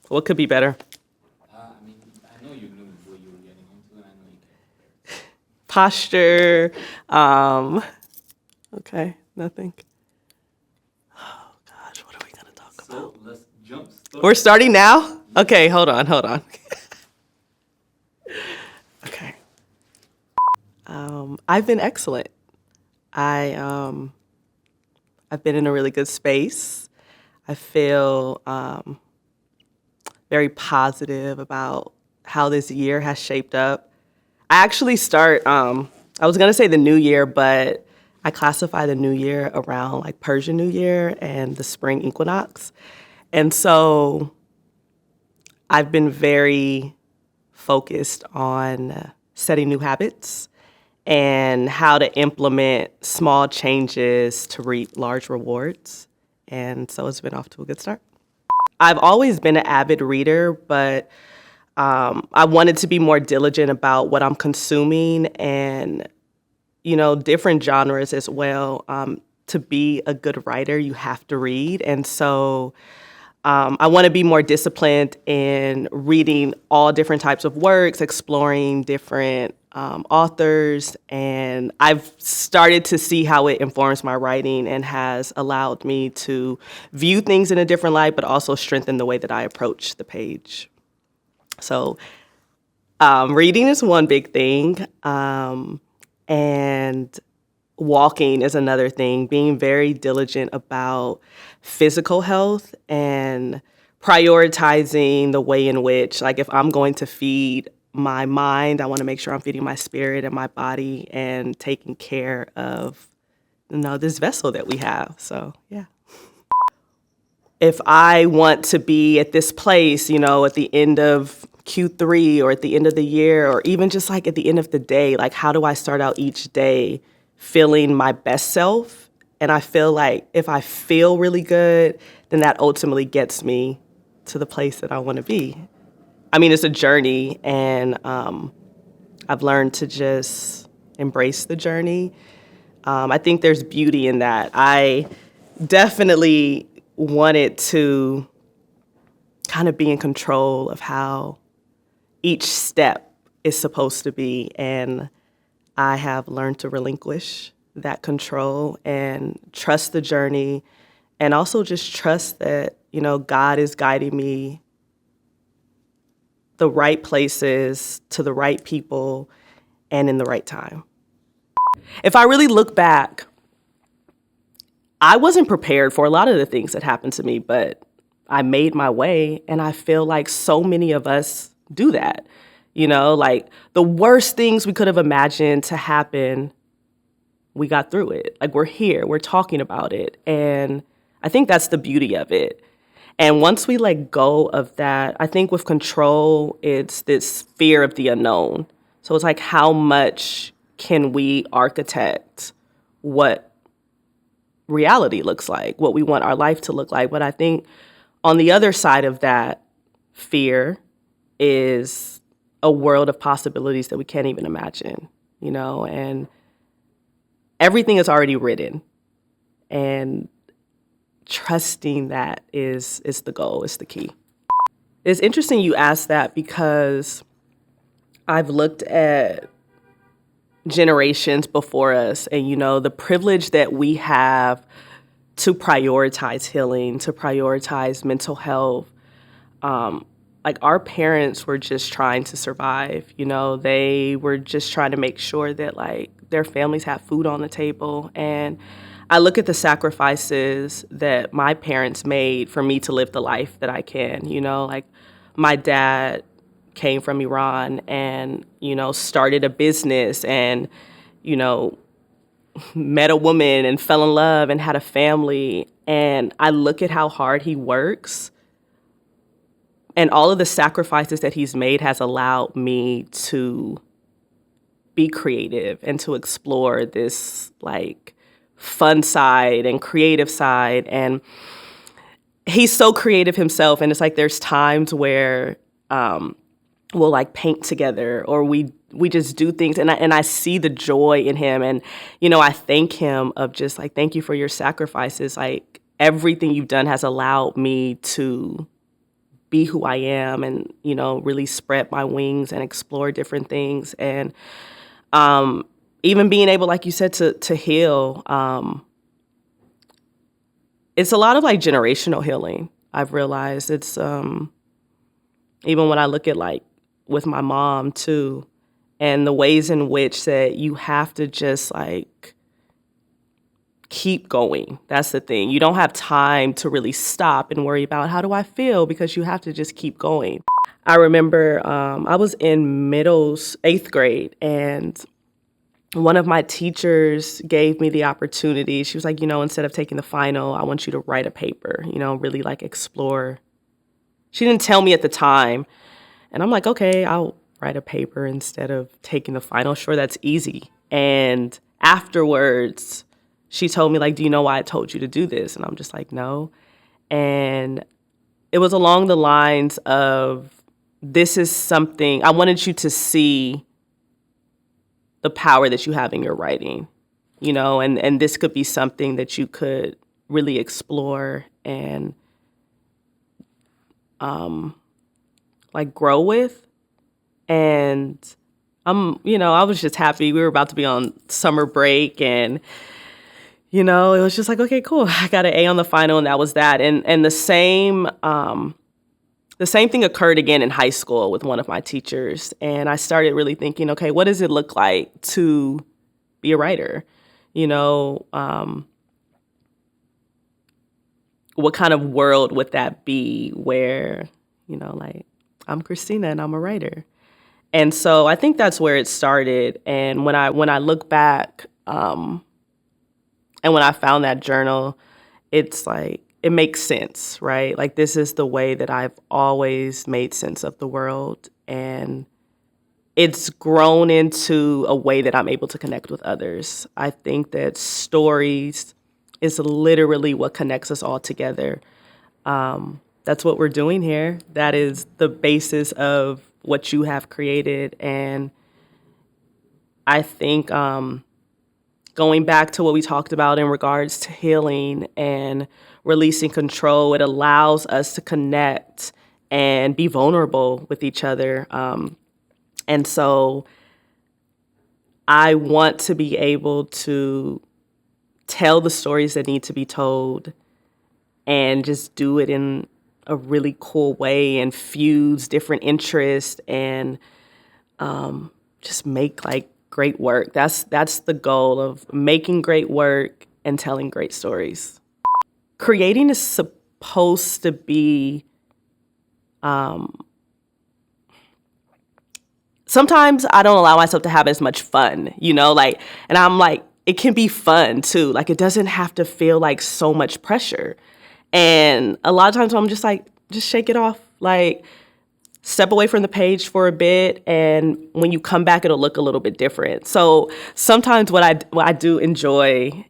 What could be better? I mean, I know you knew what you were getting into, and I know you can. Posture. Okay, nothing. Oh gosh, what are we gonna talk about? So let's jump start. We're starting now? Okay, hold on. Okay. I've been excellent. I've been in a really good space. I feel very positive about how this year has shaped up. I actually start, I was gonna say the new year, but I classify the new year around like Persian New Year and the spring equinox. And so I've been very focused on setting new habits and how to implement small changes to reap large rewards. And so it's been off to a good start. I've always been an avid reader, but I wanted to be more diligent about what I'm consuming and, different genres as well. To be a good writer, you have to read. And so I want to be more disciplined in reading all different types of works, exploring different authors, and I've started to see how it informs my writing and has allowed me to view things in a different light, but also strengthen the way that I approach the page. So reading is one big thing, and walking is another thing, being very diligent about physical health and prioritizing the way in which, like, if I'm going to feed my mind, I want to make sure I'm feeding my spirit and my body and taking care of, this vessel that we have. So, yeah. If I want to be at this place, at the end of Q3 or at the end of the year, or even just like at the end of the day, like, how do I start out each day feeling my best self? And I feel like if I feel really good, then that ultimately gets me to the place that I want to be. I mean, it's a journey, and I've learned to just embrace the journey. I think there's beauty in that. I definitely wanted to kind of be in control of how each step is supposed to be, and I have learned to relinquish that control and trust the journey, and also just trust that, God is guiding me the right places, to the right people, and in the right time. If I really look back, I wasn't prepared for a lot of the things that happened to me, but I made my way, and I feel like so many of us do that. Like the worst things we could have imagined to happen, we got through it. Like, we're here, we're talking about it, and I think that's the beauty of it. And once we let go of that, I think with control, it's this fear of the unknown. So it's like, how much can we architect what reality looks like, what we want our life to look like? But I think on the other side of that fear is a world of possibilities that we can't even imagine, and everything is already written. And trusting that is the goal, is the key. It's interesting you asked that, because I've looked at generations before us, and the privilege that we have to prioritize healing, to prioritize mental health. Like, our parents were just trying to survive. They were just trying to make sure that, like, their families have food on the table. And I look at the sacrifices that my parents made for me to live the life that I can. Like, my dad came from Iran and, started a business and, met a woman and fell in love and had a family. And I look at how hard he works, and all of the sacrifices that he's made has allowed me to be creative and to explore this, like, fun side and creative side. And he's so creative himself. And it's like, there's times where we'll like paint together, or we just do things. And I see the joy in him. And, I thank him of just like, thank you for your sacrifices. Like, everything you've done has allowed me to be who I am and, really spread my wings and explore different things. And even being able, like you said, to heal. It's a lot of like generational healing. I've realized it's even when I look at like with my mom too, and the ways in which that you have to just like keep going. That's the thing. You don't have time to really stop and worry about how do I feel, because you have to just keep going. I remember I was in eighth grade, and one of my teachers gave me the opportunity. She was like, instead of taking the final, I want you to write a paper, really like explore. She didn't tell me at the time. And I'm like, okay, I'll write a paper instead of taking the final. Sure, that's easy. And afterwards, she told me, like, do you know why I told you to do this? And I'm just like, no. And it was along the lines of, this is something, I wanted you to see the power that you have in your writing, and this could be something that you could really explore and like grow with. And I was just happy. We were about to be on summer break, and it was just like, okay, cool. I got an A on the final, and that was that. And the same thing occurred again in high school with one of my teachers. And I started really thinking, okay, what does it look like to be a writer? What kind of world would that be where, like, I'm Christina and I'm a writer. And so I think that's where it started. And when I look back, and when I found that journal, it's like, it makes sense, right? Like, this is the way that I've always made sense of the world. And it's grown into a way that I'm able to connect with others. I think that stories is literally what connects us all together. That's what we're doing here. That is the basis of what you have created. And I think going back to what we talked about in regards to healing and releasing control, it allows us to connect and be vulnerable with each other. And so I want to be able to tell the stories that need to be told and just do it in a really cool way and fuse different interests and just make like great work. That's the goal of making great work and telling great stories. Creating is supposed to be sometimes I don't allow myself to have as much fun, and I'm like, it can be fun too. Like, it doesn't have to feel like so much pressure. And a lot of times I'm just like, just shake it off. Like, step away from the page for a bit, and when you come back, it'll look a little bit different. So sometimes what I do enjoy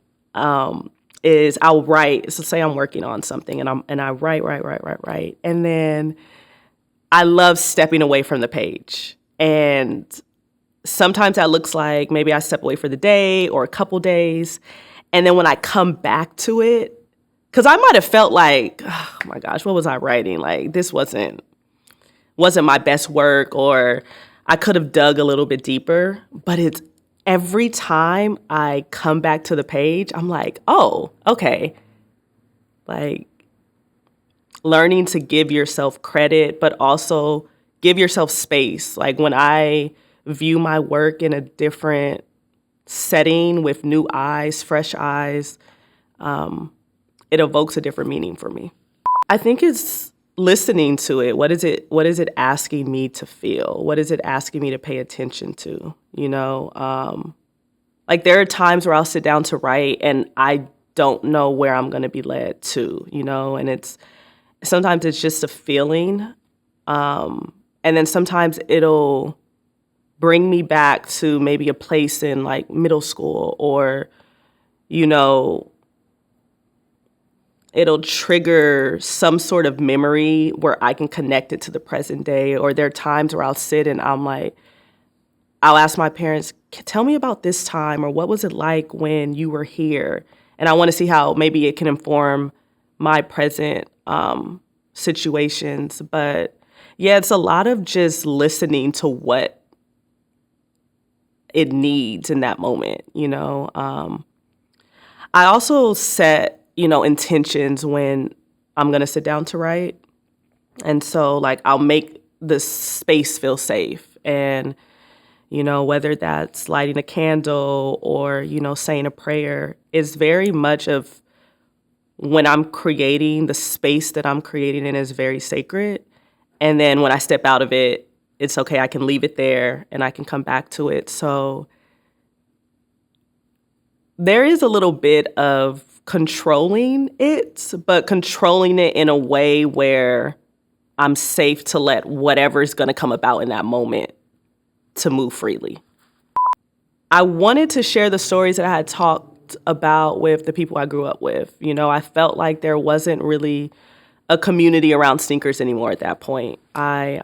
is I'll write. So say I'm working on something, and I write, and then I love stepping away from the page. And sometimes that looks like maybe I step away for the day or a couple days, and then when I come back to it, because I might have felt like, oh my gosh, what was I writing? Like, this wasn't my best work, or I could have dug a little bit deeper. But it's every time I come back to the page, I'm like, oh, okay. Like, learning to give yourself credit, but also give yourself space. Like, when I view my work in a different setting with new eyes, fresh eyes, it evokes a different meaning for me. I think it's listening to it. What is it asking me to feel? What is it asking me to pay attention to? Like, there are times where I'll sit down to write and I don't know where I'm going to be led to, and sometimes it's just a feeling. And then sometimes it'll bring me back to maybe a place in like middle school, or, it'll trigger some sort of memory where I can connect it to the present day. Or there are times where I'll sit and I'm like, I'll ask my parents, tell me about this time, or what was it like when you were here? And I want to see how maybe it can inform my present situations. But yeah, it's a lot of just listening to what it needs in that moment, you know. I also set, intentions when I'm going to sit down to write. And so, like, I'll make the space feel safe. And, whether that's lighting a candle or, saying a prayer, is very much of when I'm creating, the space that I'm creating in is very sacred. And then when I step out of it, it's okay. I can leave it there and I can come back to it. So there is a little bit of controlling it, but controlling it in a way where I'm safe to let whatever's going to come about in that moment to move freely. I wanted to share the stories that I had talked about with the people I grew up with. I felt like there wasn't really a community around sneakers anymore at that point. I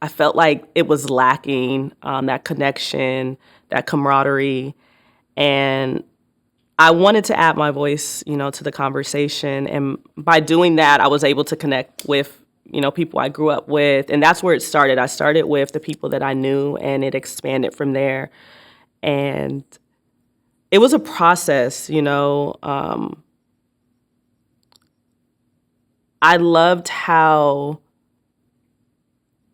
felt like it was lacking that connection, that camaraderie, and I wanted to add my voice, to the conversation. And by doing that, I was able to connect with, people I grew up with. And that's where it started. I started with the people that I knew, and it expanded from there. And it was a process, I loved how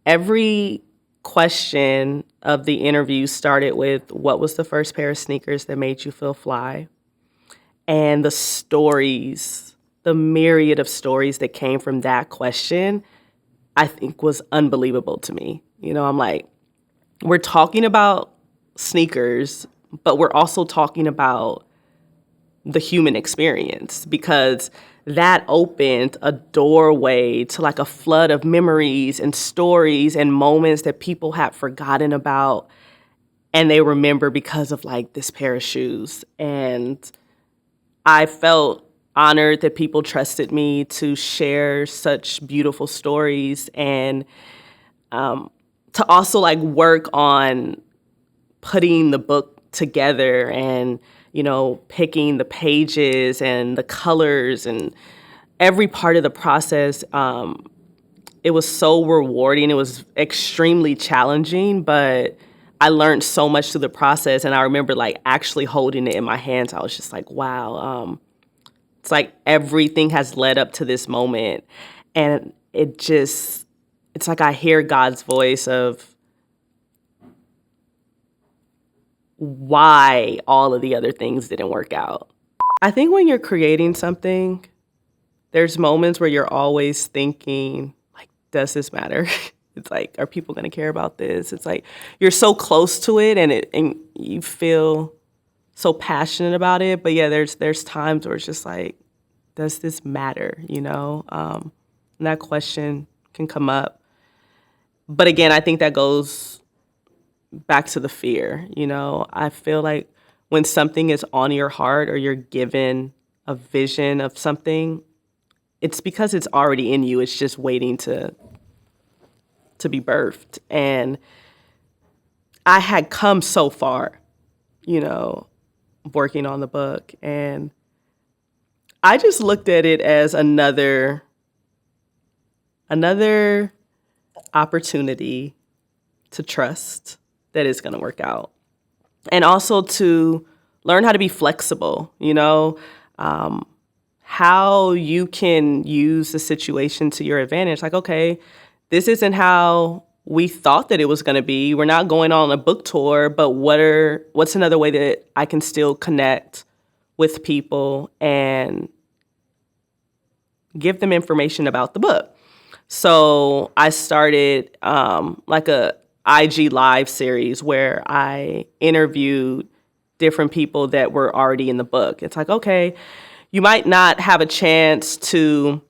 every question of the interview started with, what was the first pair of sneakers that made you feel fly? And the stories, the myriad of stories that came from that question, I think was unbelievable to me. I'm like, we're talking about sneakers, but we're also talking about the human experience, because that opened a doorway to like a flood of memories and stories and moments that people had forgotten about and they remember because of like this pair of shoes. And I felt honored that people trusted me to share such beautiful stories, and to also like work on putting the book together and, picking the pages and the colors and every part of the process. It was so rewarding. It was extremely challenging, but I learned so much through the process. And I remember like actually holding it in my hands. I was just like, wow. It's like everything has led up to this moment. And it's like I hear God's voice of why all of the other things didn't work out. I think when you're creating something, there's moments where you're always thinking, like, does this matter? It's like, are people going to care about this? It's like you're so close to it, and you feel so passionate about it. But yeah, there's times where it's just like, does this matter? And that question can come up. But again, I think that goes back to the fear. I feel like when something is on your heart or you're given a vision of something, it's because it's already in you. It's just waiting to be birthed. And I had come so far, working on the book, and I just looked at it as another opportunity to trust that it's going to work out. And also to learn how to be flexible, how you can use the situation to your advantage. Like, okay, this isn't how we thought that it was going to be. We're not going on a book tour, but what's another way that I can still connect with people and give them information about the book? So I started like a IG live series where I interviewed different people that were already in the book. It's like, okay, you might not have a chance to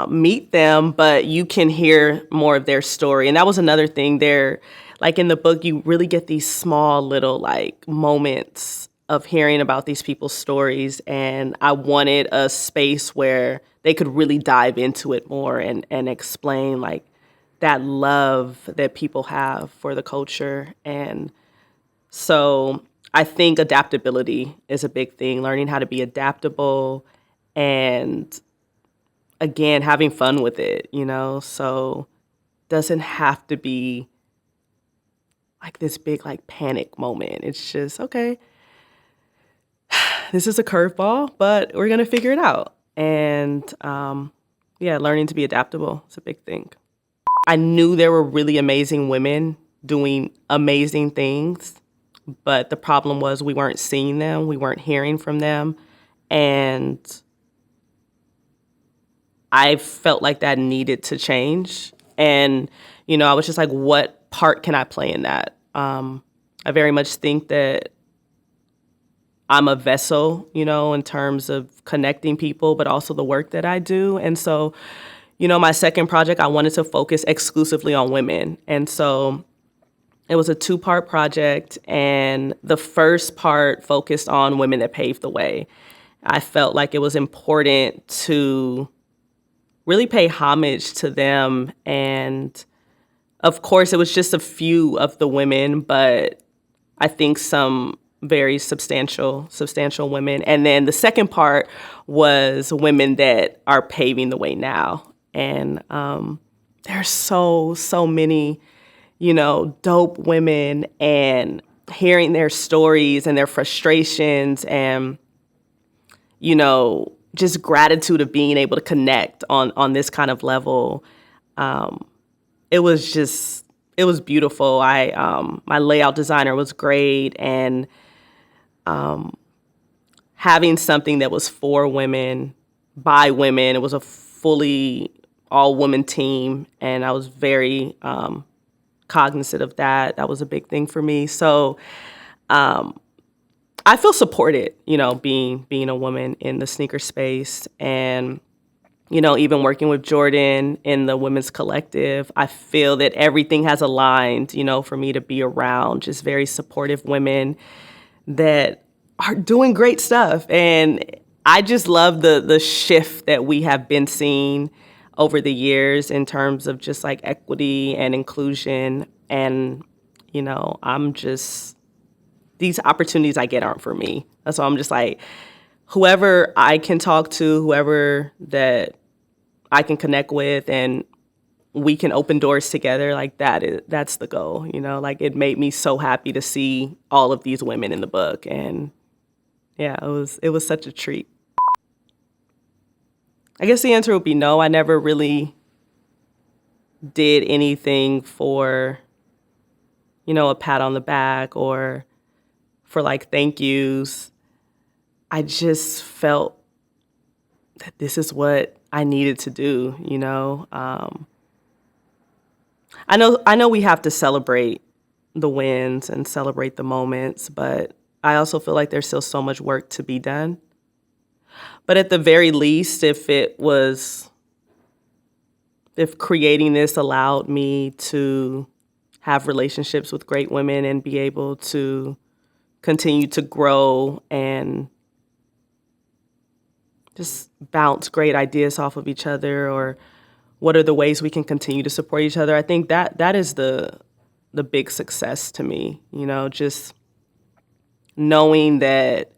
meet them, but you can hear more of their story. And that was another thing there. Like in the book, you really get these small little like moments of hearing about these people's stories. And I wanted a space where they could really dive into it more and explain like that love that people have for the culture. And so I think adaptability is a big thing, learning how to be adaptable and again, having fun with it, so doesn't have to be like this big like panic moment. It's just, okay, this is a curveball, but we're going to figure it out. And yeah, learning to be adaptable is a big thing. I knew there were really amazing women doing amazing things, but the problem was we weren't seeing them, we weren't hearing from them. And I felt like that needed to change. And, I was just like, what part can I play in that? I very much think that I'm a vessel, in terms of connecting people, but also the work that I do. And so, my second project, I wanted to focus exclusively on women. And so it was a 2-part project, and the first part focused on women that paved the way. I felt like it was important to really pay homage to them. And of course, it was just a few of the women, but I think some very substantial women. And then the second part was women that are paving the way now. And there's so many, dope women, and hearing their stories and their frustrations, and, just gratitude of being able to connect on this kind of level. It was beautiful. My layout designer was great, and having something that was for women, by women, it was a fully all-woman team, and I was very cognizant of that. That was a big thing for me. So I feel supported, being a woman in the sneaker space, and even working with Jordan in the women's collective. I feel that everything has aligned, for me to be around just very supportive women that are doing great stuff. And I just love the shift that we have been seeing over the years in terms of just like equity and inclusion. And, I'm just, these opportunities I get aren't for me. So I'm just like, whoever I can talk to, whoever that I can connect with, and we can open doors together, like that's the goal, like it made me so happy to see all of these women in the book. And yeah, it was such a treat. I guess the answer would be no. I never really did anything for, a pat on the back or for like thank yous. I just felt that this is what I needed to do, I know we have to celebrate the wins and celebrate the moments, but I also feel like there's still so much work to be done. But at the very least, if creating this allowed me to have relationships with great women and be able to continue to grow and just bounce great ideas off of each other, or what are the ways we can continue to support each other, I think that is the big success to me, just knowing that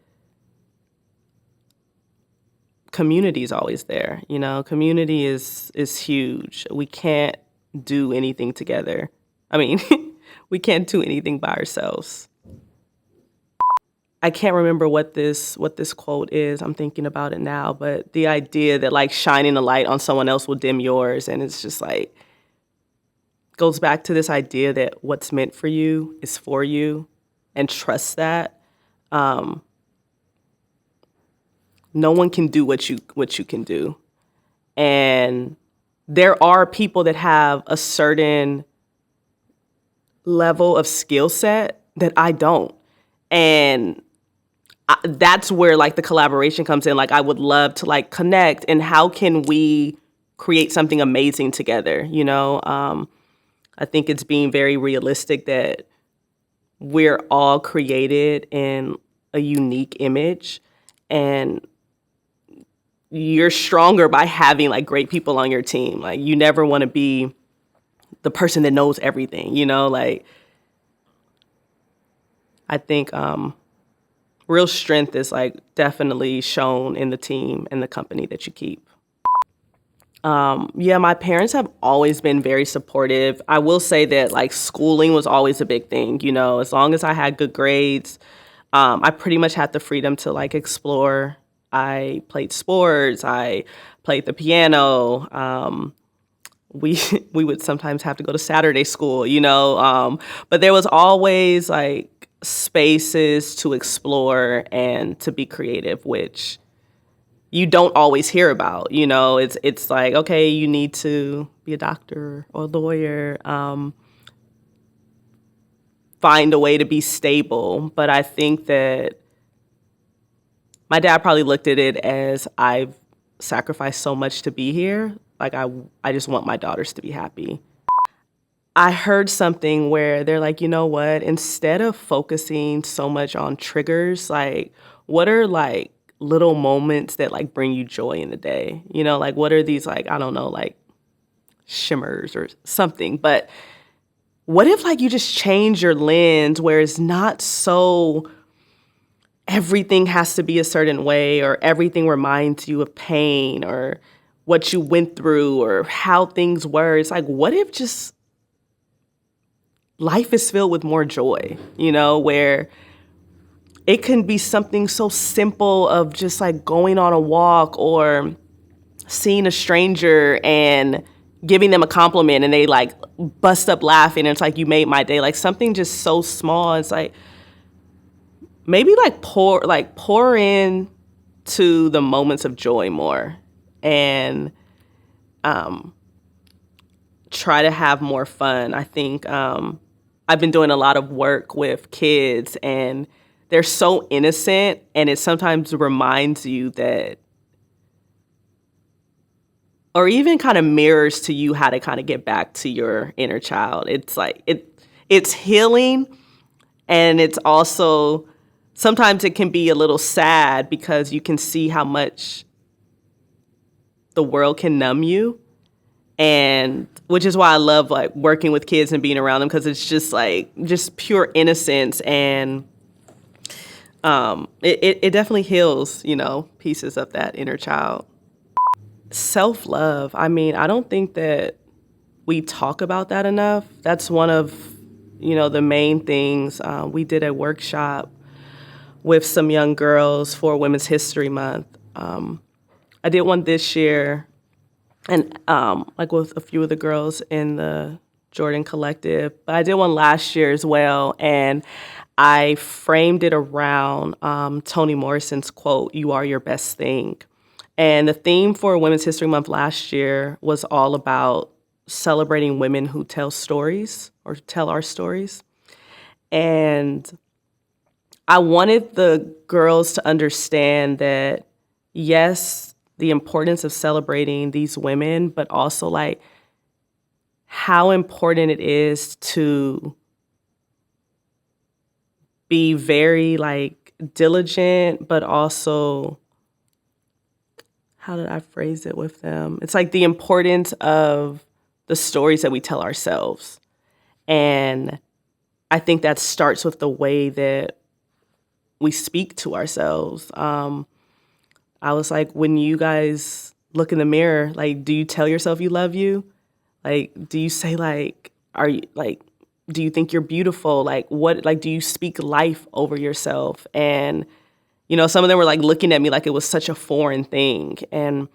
community is always there. Community is huge. We can't do anything together. I mean, we can't do anything by ourselves. I can't remember what this quote is. I'm thinking about it now, but the idea that like shining a light on someone else will dim yours, and it's just like goes back to this idea that what's meant for you is for you, and trust that. No one can do what you can do. And there are people that have a certain level of skill set that I don't. And that's where like the collaboration comes in. Like I would love to like connect, and how can we create something amazing together, I think it's being very realistic that we're all created in a unique image, and you're stronger by having like great people on your team. Like you never want to be the person that knows everything, like I think real strength is like definitely shown in the team and the company that you keep. Yeah, my parents have always been very supportive. I will say that like schooling was always a big thing, you know, as long as I had good grades, I pretty much had the freedom to like explore. I played sports, I played the piano. We we would sometimes have to go to Saturday school, you know, but there was always like spaces to explore and to be creative, which you don't always hear about. You know, it's like, okay, you need to be a doctor or a lawyer, find a way to be stable. But I think that my dad probably looked at it as I've sacrificed so much to be here. Like I just want my daughters to be happy. I heard something where they're like, you know what? Instead of focusing so much on triggers, like what are like little moments that like bring you joy in the day? You know, like what are these like, I don't know, like shimmers or something. But what if like you just change your lens where it's not so everything has to be a certain way or everything reminds you of pain or what you went through or how things were? It's like, what if just life is filled with more joy, you know, where it can be something so simple of just like going on a walk or seeing a stranger and giving them a compliment and they like bust up laughing and it's like you made my day. Like something just so small. It's like maybe like pour in to the moments of joy more and try to have more fun. I think I've been doing a lot of work with kids and they're so innocent and it sometimes reminds you that, or even kind of mirrors to you how to kind of get back to your inner child. It's like it's healing and it's also sometimes it can be a little sad because you can see how much the world can numb you, and which is why I love like working with kids and being around them because it's just like just pure innocence and it definitely heals, you know, pieces of that inner child. Self-love. I mean, I don't think that we talk about that enough. That's one of, you know, the main things. We did a workshop with some young girls for Women's History Month. I did one this year and like with a few of the girls in the Jordan Collective, but I did one last year as well. And I framed it around Toni Morrison's quote, "You are your best thing." And the theme for Women's History Month last year was all about celebrating women who tell stories or tell our stories. And I wanted the girls to understand that, yes, the importance of celebrating these women, but also like how important it is to be very like diligent, but also, how did I phrase it with them? It's like the importance of the stories that we tell ourselves. And I think that starts with the way that we speak to ourselves. I was like, when you guys look in the mirror, like, do you tell yourself you love you? Like, do you say like, are you like, do you think you're beautiful? Like, what, like, do you speak life over yourself? And, you know, some of them were like looking at me like it was such a foreign thing. And,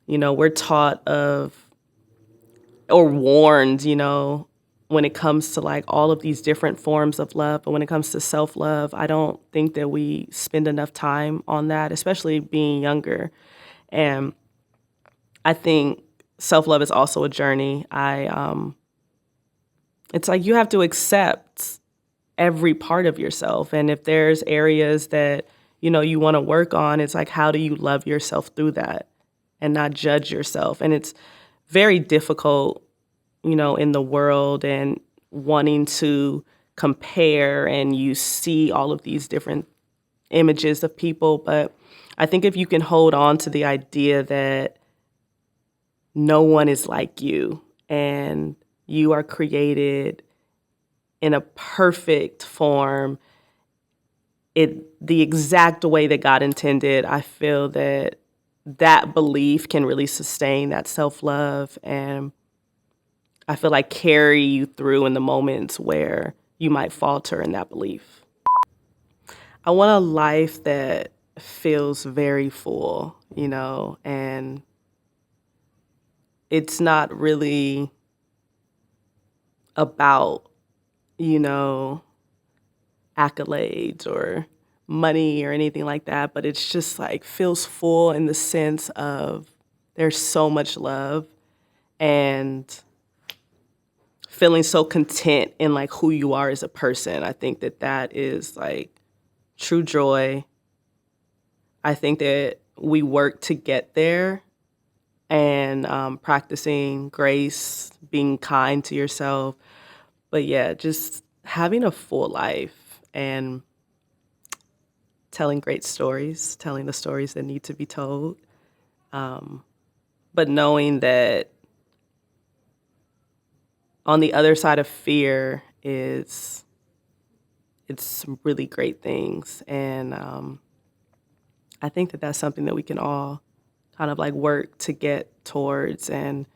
you know, we're taught of, or warned, you know, when it comes to like all of these different forms of love, but when it comes to self-love, I don't think that we spend enough time on that, especially being younger. And I think self-love is also a journey. It's like you have to accept every part of yourself. And if there's areas that, you know, you want to work on, it's like, how do you love yourself through that and not judge yourself? And it's very difficult, you know, in the world and wanting to compare and you see all of these different images of people. But I think if you can hold on to the idea that no one is like you and you are created in a perfect form, the exact way that God intended, I feel that that belief can really sustain that self-love, and I feel like carry you through in the moments where you might falter in that belief. I want a life that feels very full, and it's not really about, you know, accolades or money or anything like that, but it's just like feels full in the sense of there's so much love and feeling so content in like who you are as a person. I think that that is like true joy. I think that we work to get there, and practicing grace, being kind to yourself. But yeah, just having a full life and telling great stories, telling the stories that need to be told, but knowing that on the other side of fear is it's some really great things. And I think that that's something that we can all kind of like work to get towards. And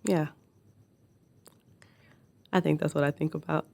yeah, I think that's what I think about.